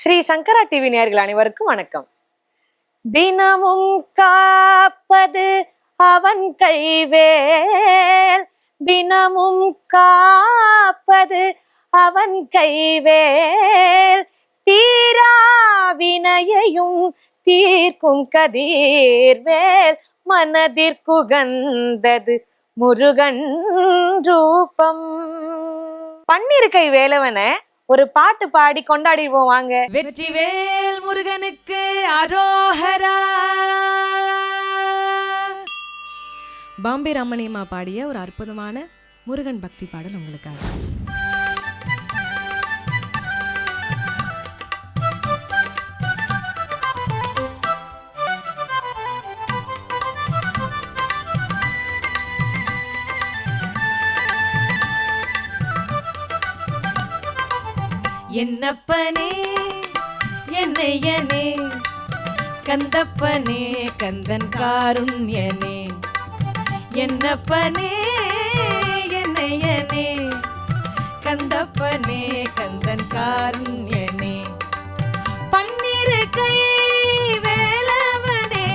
ஸ்ரீ சங்கரா TV நேயர்கள் அனைவருக்கும் வணக்கம். தினமும் காப்பது அவன் கைவேல், தினமும் காப்பது அவன் கைவேல், தீராவினையையும் தீர்க்கும் கதிர்வேல், மனதிற்குகந்தது முருகன் ரூபம். பன்னிருக்கை வேலவன ஒரு பாட்டு பாடி கொண்டாடிவோம் வாங்க. வெற்றிவேல் முருகனுக்கு அரோஹரா. பாம்பே ரமணியம்மா பாடிய ஒரு அற்புதமான முருகன் பக்தி பாடல் உங்களுக்காக. என்னப்பனே என்னையனே, கந்தப்பனே கந்தன் காருண்யனே, என்னப்பனே என்னையனே, கந்தப்பனே கந்தன் காருண்யனே, பன்னிரு கை வேலவனே,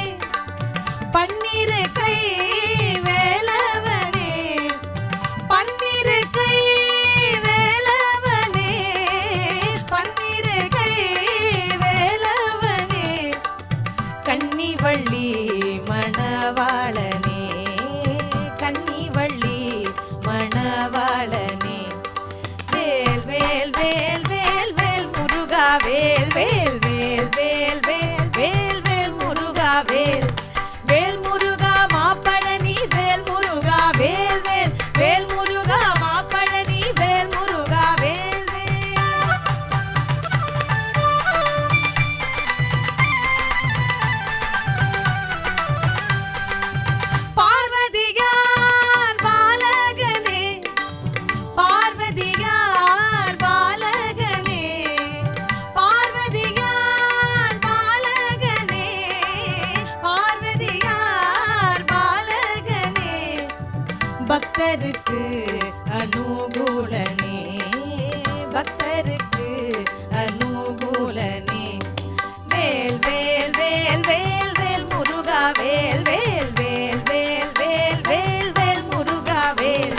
பன்னிரு கை வேலவனே, பன்னிரு கை கன்னிவள்ளி மணவாளனே, கன்னிவள்ளி மணவாளனே, வேல் வேல் வேல் வேல் வேல் முருகா, வேல் வேல் வேல் வேல் வேல் வேல் வேல் முருகா, வேல் வேல் முருகா மாப்பழனி, வேல் முருகா வேல் வேல் வேல் முருகா மாப்பழனி, வேல் முருகா வேல் வேல். பார்வதியால் பாலகனே, பார்வதியால் பாலகனே, பார்வதியால் பாலகனே, பார்வதியால் பாலகனே, பக்தருக்கு அனுகூலனே, பக்தருக்கு அனுகூலனே, வேல் வேல் வேல் வேல் வேல் முருகா, வேல் வேல் வேல் வேல் வேல் வேல் வேல் முருகா, வேல்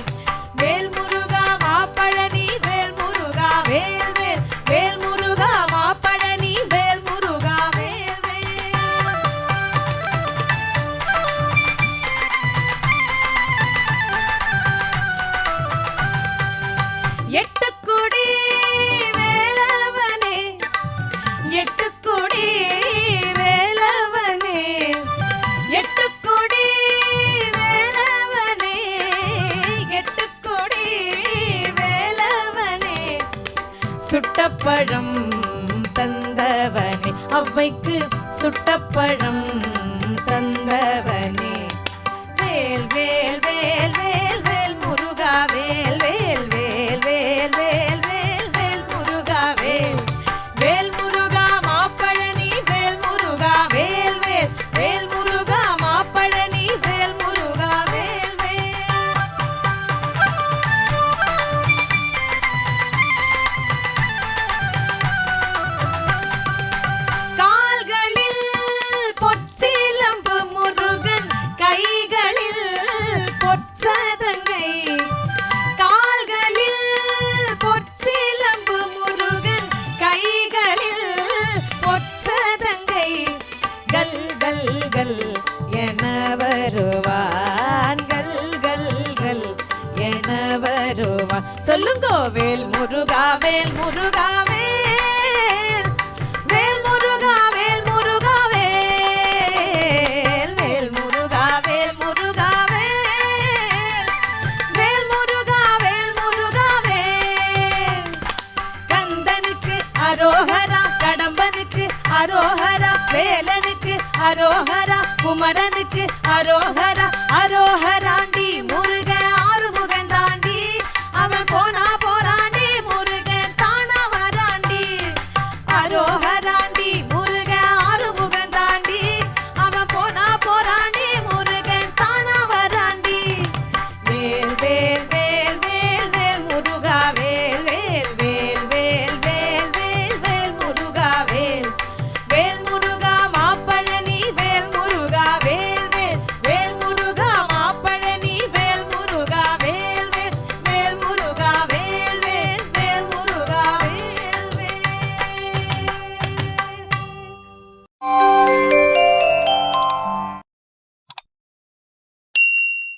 வேல் முருகா மாப்பழனி, வேல் முருகா வேல் வேல் வேல் முருகா மாப்பழனி, வேல் முருகா வேல் வேல். எட்டுக்குடி வேலவனே, எட்டுக்குடி வேலவனே, எட்டுக்குடி வேலவனே, எட்டுக்குடி வேலவனே, சுட்டப்பழம் தந்தவனே, அவ்வைக்கு சுட்டப்பழம் தந்தவனே, வேல் வேல் வேல் வேல் வேல் முருகா, வேல் வேல் வேல் வேல் வேல் வேல் வேல் முருகா, வேல் வேல் முருகா மாப்பழனி, வேல் முருகா வேல் வேல் வேல் முருகா மாப்பழனி, வேல் முருகா வேல் வேல். கால்களில் பொற்சிலம்பு முருகன், கைகளில் பொற்சதங்கை, கால்களில் பொற்சிலம்பு முருகன், கைகளில் பொற்சதங்கை, கல் கல் கல் என வருவான், கல் கல் கல் என வருவான். சொல்லுங்கோ வேல் முருகா, வேல் முருகா வேல் வேல் முருகா, வேல் முருகா வேல் வேல் முருகா, வேல் முருகா வேல் வேல் முருகா, வேல் முருகா வேல். கந்தனுக்கு அரோஹரா, கடம்பனுக்கு அரோஹரா, வேலனுக்கு அரோஹரா, குமரனுக்கு அரோஹரா, அரோஹராண்டி முருகா